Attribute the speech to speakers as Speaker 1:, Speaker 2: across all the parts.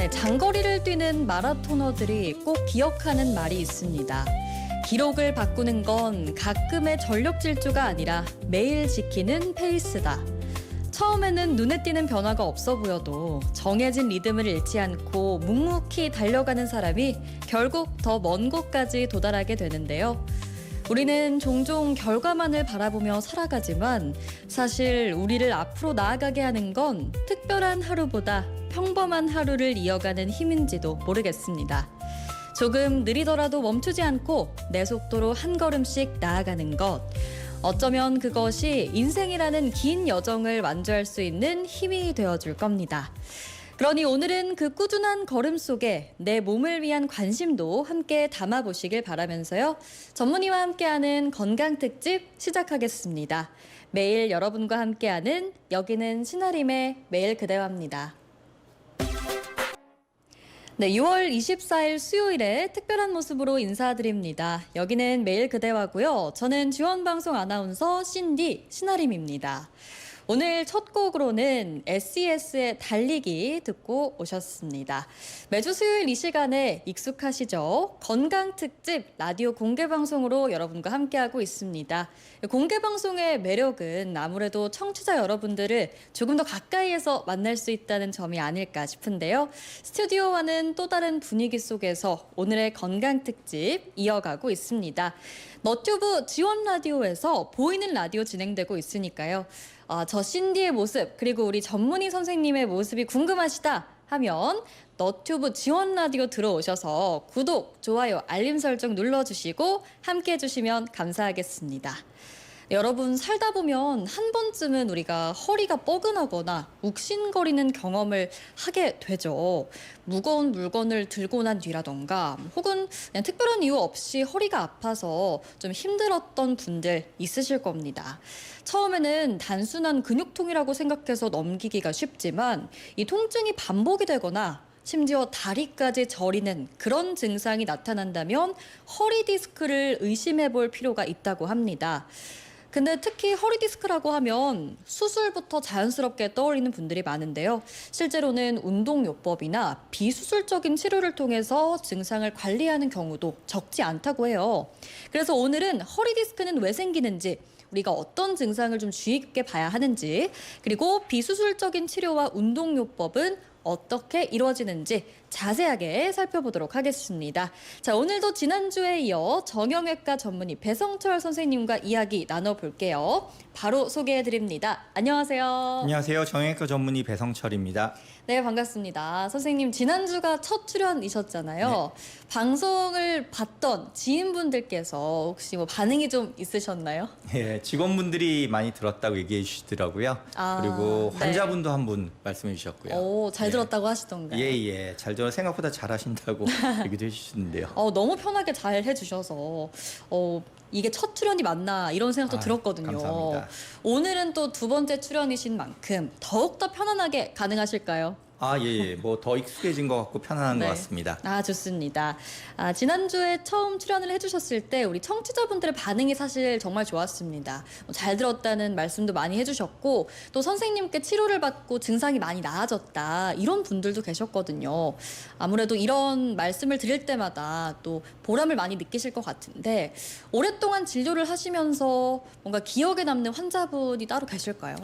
Speaker 1: 네, 장거리를 뛰는 마라토너들이 꼭 기억하는 말이 있습니다. 기록을 바꾸는 건 가끔의 전력 질주가 아니라 매일 지키는 페이스다. 처음에는 눈에 띄는 변화가 없어 보여도 정해진 리듬을 잃지 않고 묵묵히 달려가는 사람이 결국 더 먼 곳까지 도달하게 되는데요. 우리는 종종 결과만을 바라보며 살아가지만 사실 우리를 앞으로 나아가게 하는 건 특별한 하루보다 평범한 하루를 이어가는 힘인지도 모르겠습니다. 조금 느리더라도 멈추지 않고 내 속도로 한 걸음씩 나아가는 것. 어쩌면 그것이 인생이라는 긴 여정을 완주할 수 있는 힘이 되어줄 겁니다. 그러니 오늘은 그 꾸준한 걸음 속에 내 몸을 위한 관심도 함께 담아보시길 바라면서요. 전문의와 함께하는 건강특집 시작하겠습니다. 매일 여러분과 함께하는 여기는 신아림의 매일 그대와 합니다. 네, 6월 24일 수요일에 특별한 모습으로 인사드립니다. 여기는 매일 그대와고요. 저는 지원방송 아나운서 신디 신아림입니다. 오늘 첫 곡으로는 SES의 달리기 듣고 오셨습니다. 매주 수요일 이 시간에 익숙하시죠? 건강특집 라디오 공개방송으로 여러분과 함께하고 있습니다. 공개방송의 매력은 아무래도 청취자 여러분들을 조금 더 가까이에서 만날 수 있다는 점이 아닐까 싶은데요. 스튜디오와는 또 다른 분위기 속에서 오늘의 건강특집 이어가고 있습니다. 너튜브 지원 라디오에서 보이는 라디오 진행되고 있으니까요. 저 신디의 모습 그리고 우리 전문의 선생님의 모습이 궁금하시다 하면 너튜브 지원 라디오 들어오셔서 구독, 좋아요, 알림 설정 눌러주시고 함께 해주시면 감사하겠습니다. 여러분 살다 보면 한 번쯤은 우리가 허리가 뻐근하거나 욱신거리는 경험을 하게 되죠. 무거운 물건을 들고 난 뒤라던가 혹은 그냥 특별한 이유 없이 허리가 아파서 좀 힘들었던 분들 있으실 겁니다. 처음에는 단순한 근육통이라고 생각해서 넘기기가 쉽지만 이 통증이 반복이 되거나 심지어 다리까지 저리는 그런 증상이 나타난다면 허리 디스크를 의심해 볼 필요가 있다고 합니다. 근데 특히 허리 디스크라고 하면 수술부터 자연스럽게 떠올리는 분들이 많은데요. 실제로는 운동요법이나 비수술적인 치료를 통해서 증상을 관리하는 경우도 적지 않다고 해요. 그래서 오늘은 허리 디스크는 왜 생기는지, 우리가 어떤 증상을 좀 주의 깊게 봐야 하는지, 그리고 비수술적인 치료와 운동요법은 어떻게 이루어지는지 자세하게 살펴보도록 하겠습니다. 자, 오늘도 지난주에 이어 정형외과 전문의 배성철 선생님과 이야기 나눠볼게요. 바로 소개해드립니다. 안녕하세요.
Speaker 2: 안녕하세요. 정형외과 전문의 배성철입니다.
Speaker 1: 네, 반갑습니다. 선생님, 지난주가 첫 출연이셨잖아요.
Speaker 2: 네.
Speaker 1: 방송을 봤던 지인분들께서 혹시 뭐 반응이 좀 있으셨나요?
Speaker 2: 예, 직원분들이 많이 들었다고 얘기해 주시더라고요. 그리고
Speaker 1: 네.
Speaker 2: 환자분도 한 분 말씀해 주셨고요.
Speaker 1: 오, 잘 들었다고 하시던가요?
Speaker 2: 예, 잘 들어 생각보다 잘하신다고 얘기도 해주시는데요.
Speaker 1: 너무 편하게 잘 해주셔서 이게 첫 출연이 맞나 이런 생각도 들었거든요.
Speaker 2: 감사합니다.
Speaker 1: 오늘은 또 두 번째 출연이신 만큼 더욱더 편안하게 가능하실까요?
Speaker 2: 예. 뭐 더 익숙해진 것 같고 편안한 것 같습니다.
Speaker 1: 좋습니다. 지난주에 처음 출연을 해주셨을 때 우리 청취자분들의 반응이 사실 정말 좋았습니다. 잘 들었다는 말씀도 많이 해주셨고 또 선생님께 치료를 받고 증상이 많이 나아졌다 이런 분들도 계셨거든요. 아무래도 이런 말씀을 드릴 때마다 또 보람을 많이 느끼실 것 같은데 오랫동안 진료를 하시면서 뭔가 기억에 남는 환자분이 따로 계실까요?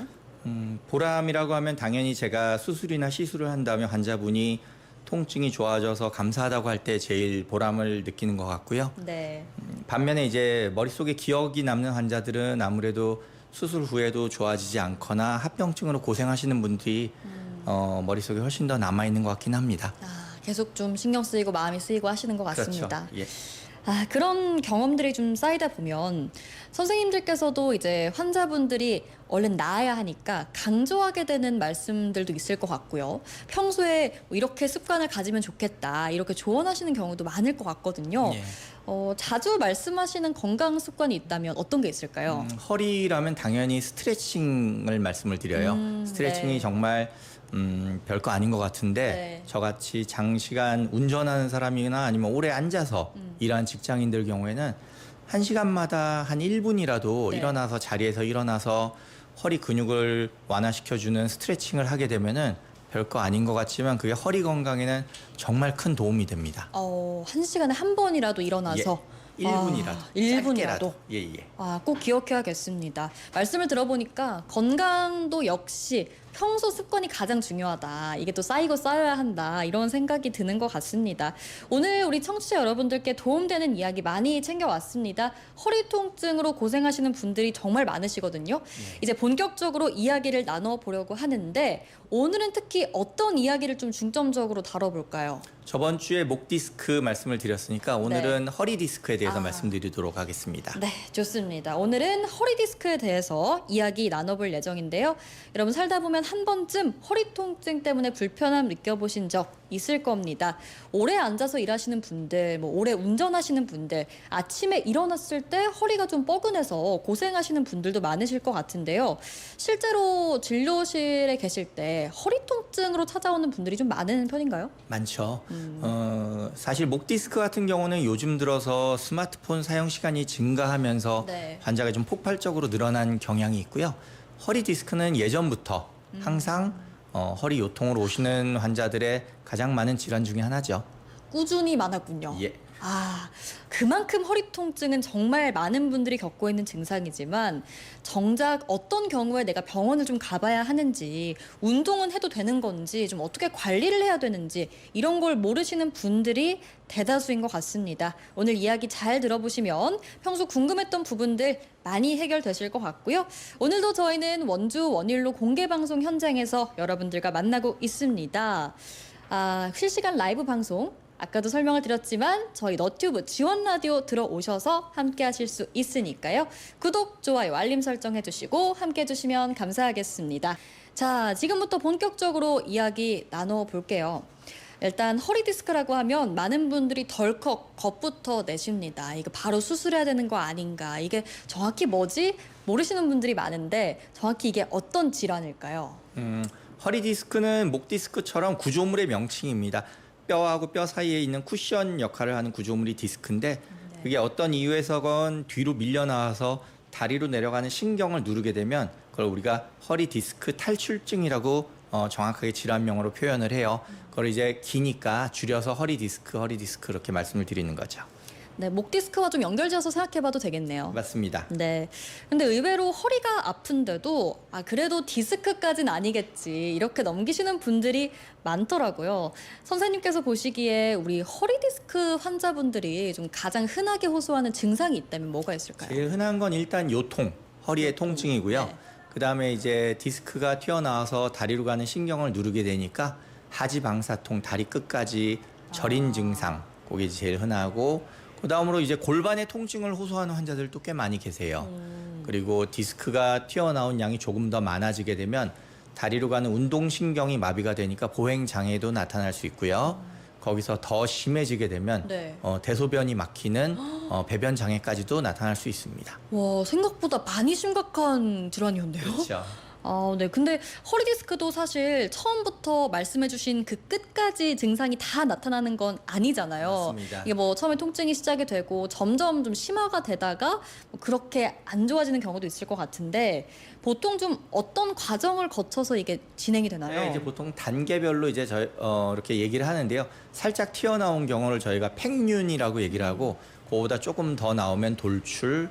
Speaker 2: 보람이라고 하면 당연히 제가 수술이나 시술을 한다면 환자분이 통증이 좋아져서 감사하다고 할 때 제일 보람을 느끼는 것 같고요.
Speaker 1: 네.
Speaker 2: 반면에 이제 머릿속에 기억이 남는 환자들은 아무래도 수술 후에도 좋아지지 않거나 합병증으로 고생하시는 분들이 머릿속에 훨씬 더 남아있는 것 같긴 합니다.
Speaker 1: 계속 좀 신경 쓰이고 마음이 쓰이고 하시는 것 같습니다.
Speaker 2: 그렇죠. 예.
Speaker 1: 그런 경험들이 좀 쌓이다 보면 선생님들께서도 이제 환자분들이 얼른 나아야 하니까 강조하게 되는 말씀들도 있을 것 같고요. 평소에 이렇게 습관을 가지면 좋겠다 이렇게 조언하시는 경우도 많을 것 같거든요.
Speaker 2: 예.
Speaker 1: 자주 말씀하시는 건강 습관이 있다면 어떤 게 있을까요?
Speaker 2: 허리라면 당연히 스트레칭을 말씀을 드려요. 스트레칭이
Speaker 1: 네.
Speaker 2: 정말 별거 아닌 것 같은데
Speaker 1: 네.
Speaker 2: 저같이 장시간 운전하는 사람이나 아니면 오래 앉아서 일하는 직장인들 경우에는 1시간마다 한 1분이라도
Speaker 1: 네.
Speaker 2: 자리에서 일어나서 허리 근육을 완화시켜주는 스트레칭을 하게 되면은 별거 아닌 것 같지만 그게 허리 건강에는 정말 큰 도움이 됩니다.
Speaker 1: 1시간에 한 번이라도 일어나서
Speaker 2: 1분이라도.
Speaker 1: 1분이라도.
Speaker 2: 예.
Speaker 1: 꼭 기억해야겠습니다. 말씀을 들어보니까 건강도 역시 평소 습관이 가장 중요하다. 이게 또 쌓이고 쌓여야 한다. 이런 생각이 드는 것 같습니다. 오늘 우리 청취자 여러분들께 도움되는 이야기 많이 챙겨왔습니다. 허리 통증으로 고생하시는 분들이 정말 많으시거든요. 이제 본격적으로 이야기를 나눠보려고 하는데 오늘은 특히 어떤 이야기를 좀 중점적으로 다뤄볼까요?
Speaker 2: 저번 주에 목 디스크 말씀을 드렸으니까 오늘은 허리 디스크에 대해서 말씀드리도록 하겠습니다.
Speaker 1: 네, 좋습니다. 오늘은 허리 디스크에 대해서 이야기 나눠볼 예정인데요. 여러분 살다 보면 한 번쯤 허리 통증 때문에 불편함 느껴보신 적 있을 겁니다. 오래 앉아서 일하시는 분들, 오래 운전하시는 분들, 아침에 일어났을 때 허리가 좀 뻐근해서 고생하시는 분들도 많으실 것 같은데요. 실제로 진료실에 계실 때 허리 통증으로 찾아오는 분들이 좀 많은 편인가요?
Speaker 2: 많죠. 사실 목 디스크 같은 경우는 요즘 들어서 스마트폰 사용 시간이 증가하면서
Speaker 1: 네.
Speaker 2: 환자가 좀 폭발적으로 늘어난 경향이 있고요. 허리 디스크는 예전부터 항상 허리 요통으로 오시는 환자들의 가장 많은 질환 중에 하나죠.
Speaker 1: 꾸준히 많았군요.
Speaker 2: 예.
Speaker 1: 그만큼 허리 통증은 정말 많은 분들이 겪고 있는 증상이지만 정작 어떤 경우에 내가 병원을 좀 가봐야 하는지, 운동은 해도 되는 건지, 좀 어떻게 관리를 해야 되는지 이런 걸 모르시는 분들이 대다수인 것 같습니다. 오늘 이야기 잘 들어보시면 평소 궁금했던 부분들 많이 해결되실 것 같고요. 오늘도 저희는 원주 원일로 공개방송 현장에서 여러분들과 만나고 있습니다. 실시간 라이브 방송 아까도 설명을 드렸지만 저희 너튜브 지원 라디오 들어오셔서 함께 하실 수 있으니까요. 구독, 좋아요, 알림 설정 해주시고 함께 해주시면 감사하겠습니다. 자, 지금부터 본격적으로 이야기 나눠볼게요. 일단 허리 디스크라고 하면 많은 분들이 덜컥 겁부터 내십니다. 이거 바로 수술해야 되는 거 아닌가? 이게 정확히 뭐지? 모르시는 분들이 많은데 정확히 이게 어떤 질환일까요?
Speaker 2: 허리 디스크는 목 디스크처럼 구조물의 명칭입니다. 뼈하고 뼈 사이에 있는 쿠션 역할을 하는 구조물이 디스크인데 그게 어떤 이유에서건 뒤로 밀려나와서 다리로 내려가는 신경을 누르게 되면 그걸 우리가 허리 디스크 탈출증이라고 정확하게 질환명으로 표현을 해요. 그걸 이제 기니까 줄여서 허리 디스크 이렇게 말씀을 드리는 거죠.
Speaker 1: 네, 목 디스크와 좀 연결지어서 생각해봐도 되겠네요.
Speaker 2: 맞습니다.
Speaker 1: 네. 근데 의외로 허리가 아픈데도 그래도 디스크까지는 아니겠지 이렇게 넘기시는 분들이 많더라고요. 선생님께서 보시기에 우리 허리 디스크 환자분들이 좀 가장 흔하게 호소하는 증상이 있다면 뭐가 있을까요?
Speaker 2: 제일 흔한 건 일단 요통, 허리의 통증이고요.
Speaker 1: 네.
Speaker 2: 그다음에 이제 디스크가 튀어나와서 다리로 가는 신경을 누르게 되니까 하지방사통, 다리 끝까지 저린 증상, 그게 제일 흔하고 그다음으로 이제 골반의 통증을 호소하는 환자들도 꽤 많이 계세요. 그리고 디스크가 튀어나온 양이 조금 더 많아지게 되면 다리로 가는 운동신경이 마비가 되니까 보행장애도 나타날 수 있고요. 거기서 더 심해지게 되면
Speaker 1: 네.
Speaker 2: 대소변이 막히는 배변장애까지도 나타날 수 있습니다.
Speaker 1: 와, 생각보다 많이 심각한 질환이었네요.
Speaker 2: 그렇죠.
Speaker 1: 네. 근데 허리 디스크도 사실 처음부터 말씀해주신 그 끝까지 증상이 다 나타나는 건 아니잖아요.
Speaker 2: 맞습니다.
Speaker 1: 이게 처음에 통증이 시작이 되고 점점 좀 심화가 되다가 그렇게 안 좋아지는 경우도 있을 것 같은데 보통 좀 어떤 과정을 거쳐서 이게 진행이 되나요?
Speaker 2: 네, 이제 보통 단계별로 이제 이렇게 얘기를 하는데요. 살짝 튀어나온 경우를 저희가 팽윤이라고 얘기를 하고 그거보다 조금 더 나오면 돌출,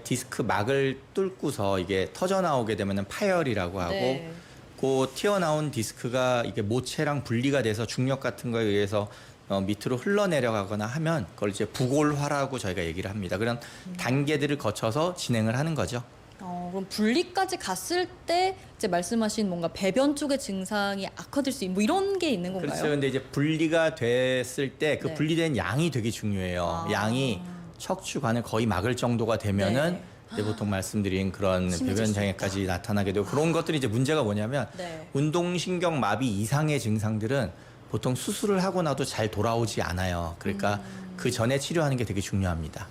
Speaker 2: 디스크 막을 뚫고서 이게 터져 나오게 되면은 파열이라고 하고
Speaker 1: 네.
Speaker 2: 그 튀어나온 디스크가 이게 모체랑 분리가 돼서 중력 같은 거에 의해서 밑으로 흘러내려가거나 하면 그걸 이제 부골화라고 저희가 얘기를 합니다. 그런 단계들을 거쳐서 진행을 하는 거죠.
Speaker 1: 그럼 분리까지 갔을 때 이제 말씀하신 뭔가 배변 쪽의 증상이 악화될 수 있는 이런 게 있는 건가요?
Speaker 2: 그렇죠. 근데 이제 분리가 됐을 때 그
Speaker 1: 네.
Speaker 2: 분리된 양이 되게 중요해요. 양이 척추관을 거의 막을 정도가 되면은
Speaker 1: 네.
Speaker 2: 이제 보통 말씀드린 그런
Speaker 1: 심해질
Speaker 2: 배변
Speaker 1: 수
Speaker 2: 장애까지 나타나게 되고 그런 것들이 이제 문제가 뭐냐면
Speaker 1: 네.
Speaker 2: 운동신경 마비 이상의 증상들은 보통 수술을 하고 나도 잘 돌아오지 않아요. 그러니까 그 전에 치료하는 게 되게 중요합니다.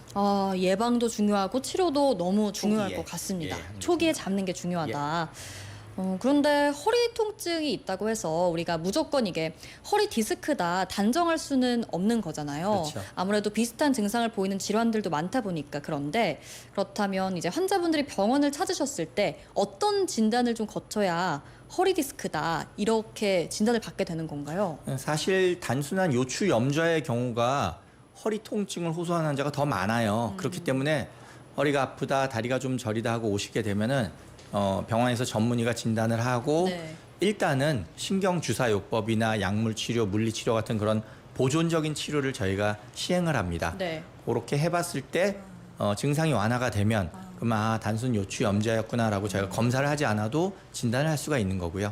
Speaker 1: 예방도 중요하고 치료도 너무 중요할
Speaker 2: 초기에.
Speaker 1: 것 같습니다.
Speaker 2: 예,
Speaker 1: 초기에 잡는 게 중요하다. 그런데 허리 통증이 있다고 해서 우리가 무조건 이게 허리 디스크다 단정할 수는 없는 거잖아요.
Speaker 2: 그렇죠.
Speaker 1: 아무래도 비슷한 증상을 보이는 질환들도 많다 보니까. 그런데 그렇다면 이제 환자분들이 병원을 찾으셨을 때 어떤 진단을 좀 거쳐야 허리 디스크다 이렇게 진단을 받게 되는 건가요?
Speaker 2: 사실 단순한 요추 염좌의 경우가 허리 통증을 호소하는 환자가 더 많아요. 그렇기 때문에 허리가 아프다, 다리가 좀 저리다 하고 오시게 되면은 병원에서 전문의가 진단을 하고
Speaker 1: 네.
Speaker 2: 일단은 신경주사요법이나 약물치료, 물리치료 같은 그런 보존적인 치료를 저희가 시행을 합니다.
Speaker 1: 네.
Speaker 2: 그렇게 해봤을 때 증상이 완화가 되면 그럼 단순 요추 염좌였구나라고 저희가 검사를 하지 않아도 진단을 할 수가 있는 거고요.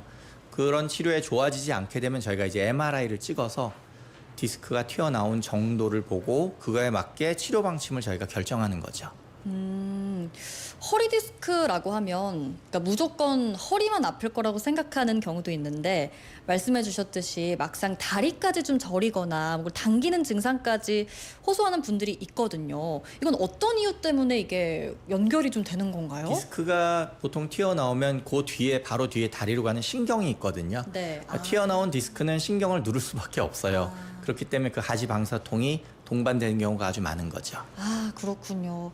Speaker 2: 그런 치료에 좋아지지 않게 되면 저희가 이제 MRI를 찍어서 디스크가 튀어나온 정도를 보고 그거에 맞게 치료 방침을 저희가 결정하는 거죠.
Speaker 1: 허리 디스크라고 하면 그러니까 무조건 허리만 아플 거라고 생각하는 경우도 있는데 말씀해 주셨듯이 막상 다리까지 좀 저리거나 뭐 당기는 증상까지 호소하는 분들이 있거든요. 이건 어떤 이유 때문에 이게 연결이 좀 되는 건가요?
Speaker 2: 디스크가 보통 튀어나오면 그 뒤에 바로 뒤에 다리로 가는 신경이 있거든요.
Speaker 1: 네.
Speaker 2: 튀어나온 디스크는 신경을 누를 수밖에 없어요. 그렇기 때문에 그 하지방사통이 동반되는 경우가 아주 많은 거죠.
Speaker 1: 그렇군요.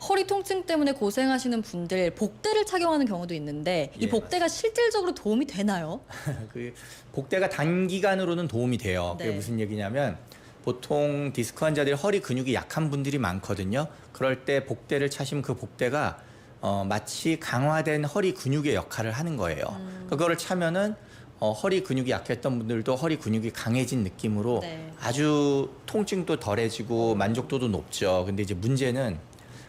Speaker 1: 허리 통증 때문에 고생하시는 분들 복대를 착용하는 경우도 있는데 이
Speaker 2: 예,
Speaker 1: 복대가 실질적으로 도움이 되나요?
Speaker 2: 그 복대가 단기간으로는 도움이 돼요. 그게
Speaker 1: 네.
Speaker 2: 무슨 얘기냐면 보통 디스크 환자들이 허리 근육이 약한 분들이 많거든요. 그럴 때 복대를 차시면 그 복대가 마치 강화된 허리 근육의 역할을 하는 거예요. 그거를 차면은 허리 근육이 약했던 분들도 허리 근육이 강해진 느낌으로
Speaker 1: 네.
Speaker 2: 아주 통증도 덜해지고 만족도도 높죠. 근데 이제 문제는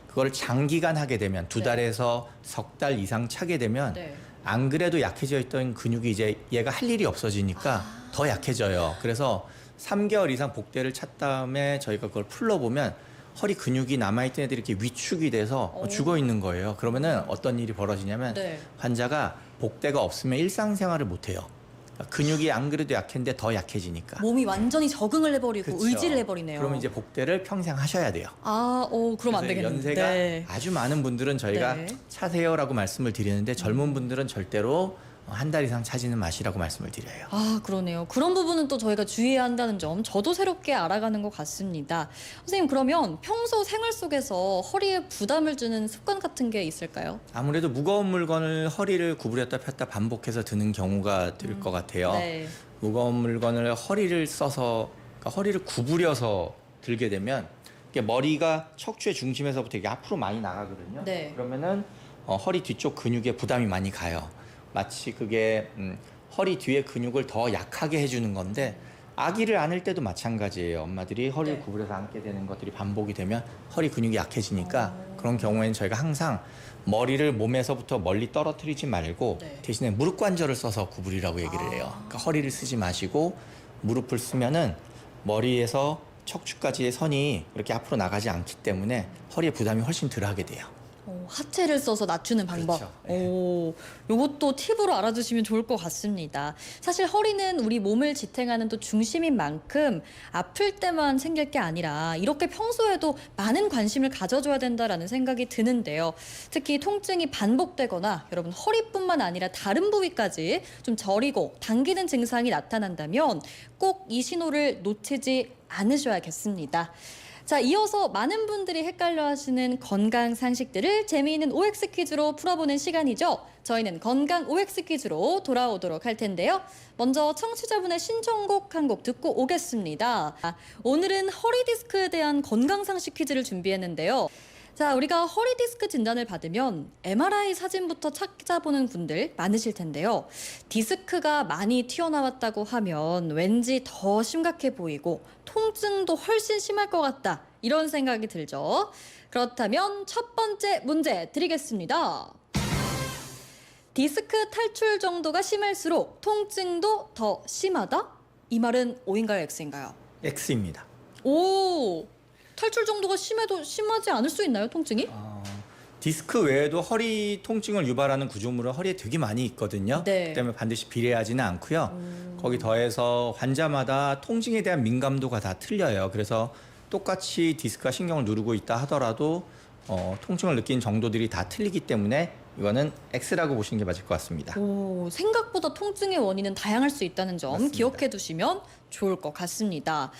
Speaker 2: 그걸 장기간 하게 되면 두
Speaker 1: 네.
Speaker 2: 달에서 석 달 이상 차게 되면
Speaker 1: 네.
Speaker 2: 안 그래도 약해져 있던 근육이 이제 얘가 할 일이 없어지니까 더 약해져요. 그래서 3개월 이상 복대를 찼 다음에 저희가 그걸 풀러보면 허리 근육이 남아있던 애들이 이렇게 위축이 돼서 죽어 있는 거예요. 그러면은 어떤 일이 벌어지냐면
Speaker 1: 네.
Speaker 2: 환자가 복대가 없으면 일상생활을 못 해요. 근육이 안 그래도 약했는데 더 약해지니까.
Speaker 1: 몸이 완전히 적응을 해버리고
Speaker 2: 그쵸.
Speaker 1: 의지를 해버리네요.
Speaker 2: 그러면 이제 복대를 평생 하셔야 돼요.
Speaker 1: 그럼 안
Speaker 2: 그래서
Speaker 1: 되겠는데.
Speaker 2: 연세가
Speaker 1: 네.
Speaker 2: 아주 많은 분들은 저희가
Speaker 1: 네.
Speaker 2: 차세요라고 말씀을 드리는데 젊은 분들은 절대로 한 달 이상 차지는 마시라고 말씀을 드려요.
Speaker 1: 그러네요. 그런 부분은 또 저희가 주의해야 한다는 점 저도 새롭게 알아가는 것 같습니다. 선생님, 그러면 평소 생활 속에서 허리에 부담을 주는 습관 같은 게 있을까요?
Speaker 2: 아무래도 무거운 물건을 허리를 구부렸다 폈다 반복해서 드는 경우가 들 것 같아요.
Speaker 1: 네.
Speaker 2: 무거운 물건을 허리를 써서, 그러니까 허리를 구부려서 들게 되면 이게 머리가 척추의 중심에서부터 이게 앞으로 많이 나가거든요.
Speaker 1: 네.
Speaker 2: 그러면은 허리 뒤쪽 근육에 부담이 많이 가요. 마치 그게 허리 뒤의 근육을 더 약하게 해주는 건데 아기를 안을 때도 마찬가지예요. 엄마들이 허리를
Speaker 1: 네.
Speaker 2: 구부려서 안게 되는 것들이 반복이 되면 허리 근육이 약해지니까 그런 경우에는 저희가 항상 머리를 몸에서부터 멀리 떨어뜨리지 말고
Speaker 1: 네.
Speaker 2: 대신에 무릎 관절을 써서 구부리라고 얘기를 해요. 그러니까 허리를 쓰지 마시고 무릎을 쓰면은 머리에서 척추까지의 선이 이렇게 앞으로 나가지 않기 때문에 허리에 부담이 훨씬 덜하게 돼요.
Speaker 1: 하체를 써서 낮추는 방법.
Speaker 2: 그렇죠. 네.
Speaker 1: 요것도 팁으로 알아두시면 좋을 것 같습니다. 사실 허리는 우리 몸을 지탱하는 또 중심인 만큼 아플 때만 생길 게 아니라 이렇게 평소에도 많은 관심을 가져줘야 된다라는 생각이 드는데요. 특히 통증이 반복되거나 여러분 허리뿐만 아니라 다른 부위까지 좀 저리고 당기는 증상이 나타난다면 꼭 이 신호를 놓치지 않으셔야겠습니다. 자, 이어서 많은 분들이 헷갈려 하시는 건강 상식들을 재미있는 OX 퀴즈로 풀어보는 시간이죠. 저희는 건강 OX 퀴즈로 돌아오도록 할 텐데요. 먼저 청취자분의 신청곡 한 곡 듣고 오겠습니다. 오늘은 허리 디스크에 대한 건강 상식 퀴즈를 준비했는데요. 자, 우리가 허리 디스크 진단을 받으면 MRI 사진부터 찾아보는 분들 많으실 텐데요. 디스크가 많이 튀어나왔다고 하면 왠지 더 심각해 보이고 통증도 훨씬 심할 것 같다. 이런 생각이 들죠. 그렇다면 첫 번째 문제 드리겠습니다. 디스크 탈출 정도가 심할수록 통증도 더 심하다? 이 말은 O인가요, X인가요?
Speaker 2: X입니다.
Speaker 1: 오! 탈출 정도가 심해도 심하지 않을 수 있나요, 통증이?
Speaker 2: 디스크 외에도 허리 통증을 유발하는 구조물은 허리에 되게 많이 있거든요.
Speaker 1: 네.
Speaker 2: 그렇기 때문에 반드시 비례하지는 않고요. 거기 더해서 환자마다 통증에 대한 민감도가 다 틀려요. 그래서 똑같이 디스크가 신경을 누르고 있다 하더라도 통증을 느끼는 정도들이 다 틀리기 때문에 이거는 X라고 보시는 게 맞을 것 같습니다.
Speaker 1: 오, 생각보다 통증의 원인은 다양할 수 있다는 점
Speaker 2: 맞습니다.
Speaker 1: 기억해 두시면 좋을 것 같습니다.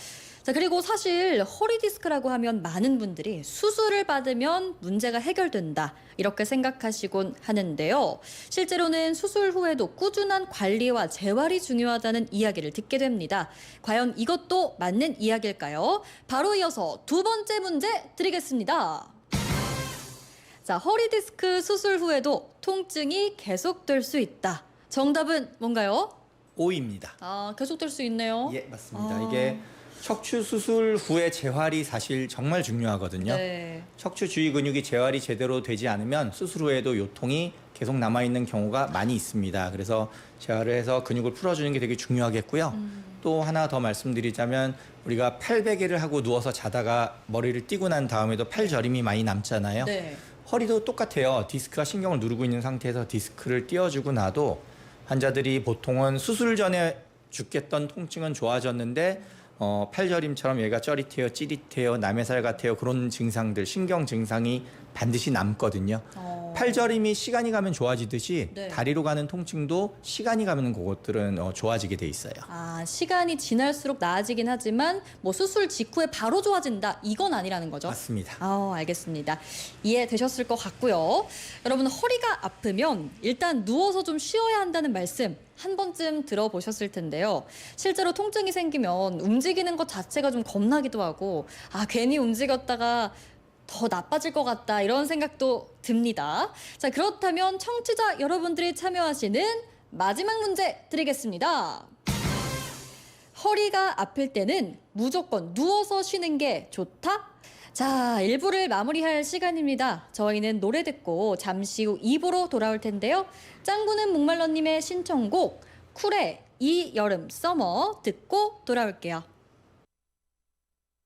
Speaker 1: 자, 그리고 사실 허리 디스크라고 하면 많은 분들이 수술을 받으면 문제가 해결된다 이렇게 생각하시곤 하는데요. 실제로는 수술 후에도 꾸준한 관리와 재활이 중요하다는 이야기를 듣게 됩니다. 과연 이것도 맞는 이야기일까요? 바로 이어서 두 번째 문제 드리겠습니다. 자, 허리 디스크 수술 후에도 통증이 계속될 수 있다. 정답은 뭔가요?
Speaker 2: O입니다.
Speaker 1: 아, 계속될 수 있네요.
Speaker 2: 예, 맞습니다.
Speaker 1: 아.
Speaker 2: 이게 척추 수술 후의 재활이 사실 정말 중요하거든요.
Speaker 1: 네.
Speaker 2: 척추 주위 근육이 재활이 제대로 되지 않으면 수술 후에도 요통이 계속 남아 있는 경우가 많이 있습니다. 그래서 재활을 해서 근육을 풀어주는 게 되게 중요하겠고요. 또 하나 더 말씀드리자면 우리가 팔베개를 하고 누워서 자다가 머리를 띄고 난 다음에도 팔 저림이 많이 남잖아요.
Speaker 1: 네.
Speaker 2: 허리도 똑같아요. 디스크가 신경을 누르고 있는 상태에서 디스크를 띄워주고 나도 환자들이 보통은 수술 전에 죽겠던 통증은 좋아졌는데 팔저림처럼 얘가 쩌릿해요, 찌릿해요, 남의 살 같아요 그런 증상들, 신경 증상이 반드시 남거든요. 팔저림이 시간이 가면 좋아지듯이
Speaker 1: 네.
Speaker 2: 다리로 가는 통증도 시간이 가면 그것들은 좋아지게 돼 있어요.
Speaker 1: 아, 시간이 지날수록 나아지긴 하지만 뭐 수술 직후에 바로 좋아진다 이건 아니라는 거죠?
Speaker 2: 맞습니다.
Speaker 1: 알겠습니다. 이해되셨을 것 같고요. 여러분 허리가 아프면 일단 누워서 좀 쉬어야 한다는 말씀 한 번쯤 들어보셨을 텐데요. 실제로 통증이 생기면 움직이는 것 자체가 좀 겁나기도 하고 괜히 움직였다가 더 나빠질 것 같다 이런 생각도 듭니다. 자, 그렇다면 청취자 여러분들이 참여하시는 마지막 문제 드리겠습니다. 허리가 아플 때는 무조건 누워서 쉬는 게 좋다? 자, 1부를 마무리할 시간입니다. 저희는 노래 듣고 잠시 후 2부로 돌아올 텐데요. 짱구는 목말러님의 신청곡 쿨의 이 여름 서머 듣고 돌아올게요.